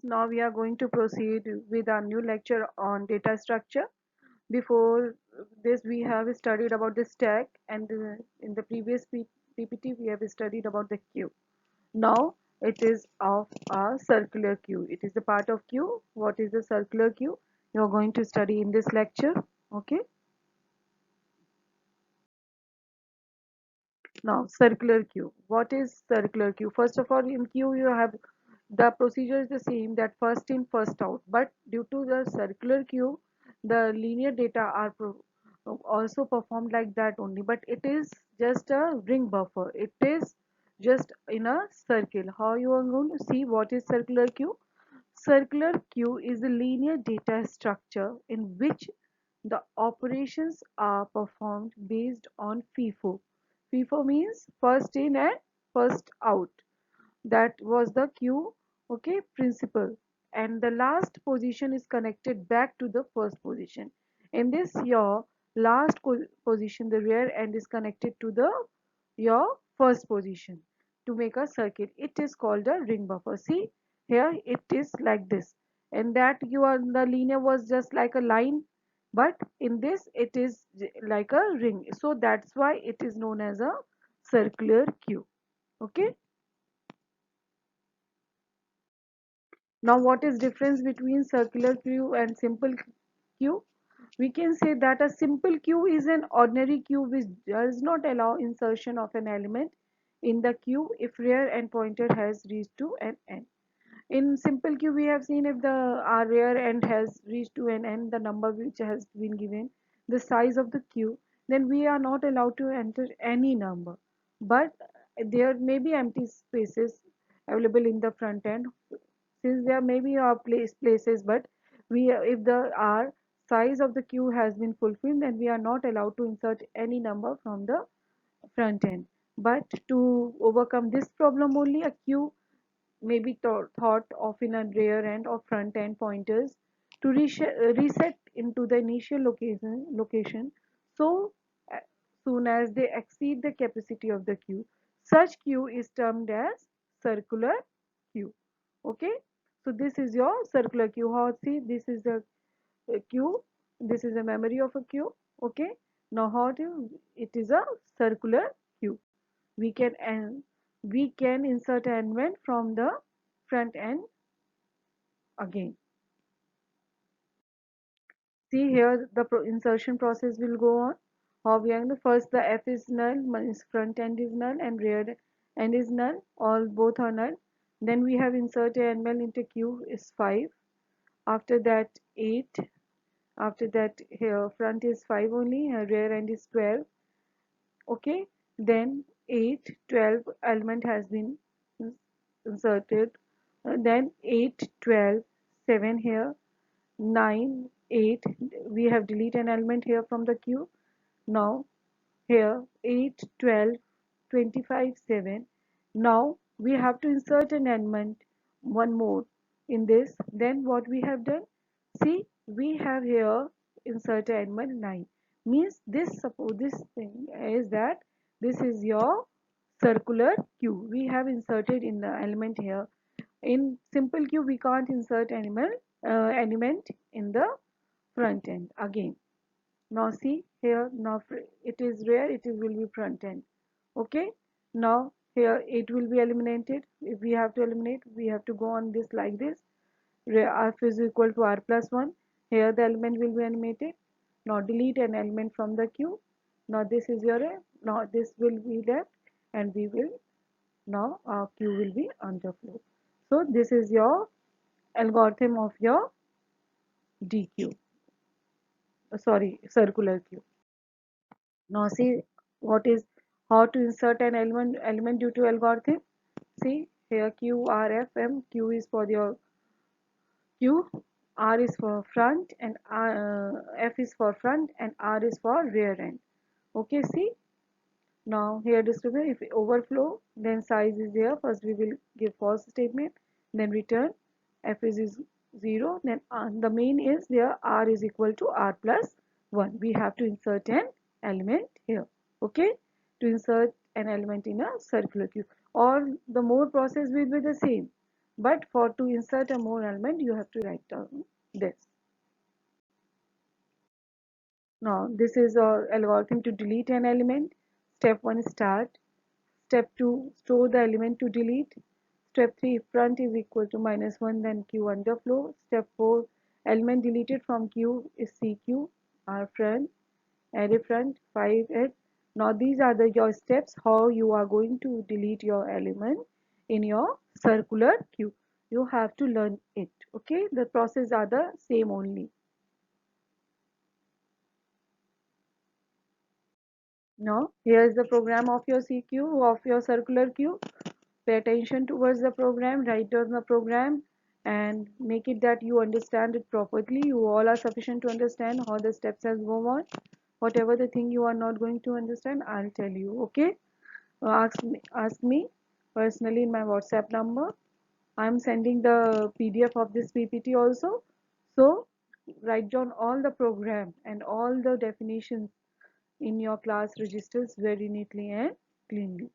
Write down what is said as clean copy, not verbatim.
now we are going to proceed with our new lecture on data structure. Before this, we have studied about the stack, and in the previous PPT, we have studied about the queue. Now it is of a circular queue. It is the part of queue. What is the circular queue? You are going to study in this lecture. Okay. Now, circular queue. What is circular queue? First of all, in queue you have the procedure is the same, that first in, first out. But due to the circular queue, the linear data are also performed like that only. But it is just a ring buffer. It is just in a circle. How you are going to see what is circular queue? Circular queue is a linear data structure in which the operations are performed based on FIFO. FIFO means first in and first out. That was the queue, okay, principle. And the last position is connected back to the first position. In this, your last position, the rear end is connected to the your first position to make a circuit. It is called a ring buffer. See, here it is like this. And that you are the linear was just like a line, but in this it is like a ring. So that's why it is known as a circular queue. Okay. Now, what is difference between circular queue and simple queue? We can say that a simple queue is an ordinary queue which does not allow insertion of an element in the queue if rear and pointer has reached to an end. In simple queue, we have seen if the our rear end has reached to an end, the number which has been given, the size of the queue, then we are not allowed to enter any number. But there may be empty spaces available in the front end, since there may be places, but we if the our size of the queue has been fulfilled, then we are not allowed to insert any number from the front end. But to overcome this problem only, a queue may be thought of in a rear end or front end pointers to reset into the initial location so uh, soon as they exceed the capacity of the queue. Such queue is termed as circular queue. Okay, so this is your circular queue. How, see, this is the queue, this is the memory of a queue. Okay, now how do it is a circular queue. We can we can insert an element from the front end again. See here the insertion process will go on. How we are going to, first the F is null, means front end is null and rear end is null, all both are null. Then we have inserted element into queue is 5. After that 8. After that here front is 5 only, rear end is 12. Okay, then 8, 12 element has been inserted. Then 8, 12, 7 here, 9, 8. We have deleted an element here from the queue. Now here 8, 12, 25, 7. Now we have to insert an element, one more in this. Then what we have done? See, we have here insert element 9. Means this, suppose this thing is that this is your circular queue. We have inserted in the element here. In simple queue, we can't insert element in the front end again. Now see here, now it is rear, it is will be front end. Okay, now here it will be eliminated. If we have to eliminate, we have to go on this like this. F is equal to R plus 1. Here the element will be eliminated. Now delete an element from the queue. Now this is your, now this will be left, and we will, now our queue will be underflow. So this is your algorithm of your DQ, sorry, circular queue. Now see what is, how to insert an element due to algorithm. See here Q R F M. Q is for your Q, R is for front, and F is for front, and R is for rear end. Okay, see, now here distribution, if overflow, then size is there. First we will give false statement, then return. F is 0, then the main is there, R is equal to R plus 1. We have to insert an element here. Okay, to insert an element in a circular queue, or the more process will be the same. But for to insert a more element, you have to write down this. Now, this is our algorithm to delete an element. Step 1 start. Step 2 store the element to delete. Step 3 if front is equal to -1 then q underflow. Step 4 element deleted from q is cq r front array front 5 Now these are your steps how you are going to delete your element in your circular queue. You have to learn it. Okay, the process are the same only. Now here is the program of your CQ of your circular queue. Pay attention towards the program, write down the program and make it that you understand it properly. You all are sufficient to understand how the steps has go on. Whatever the thing you are not going to understand, I'll tell you. Okay. Ask me personally in my WhatsApp number. I'm sending the PDF of this PPT also. So write down all the program and all the definitions in your class registers very neatly and cleanly.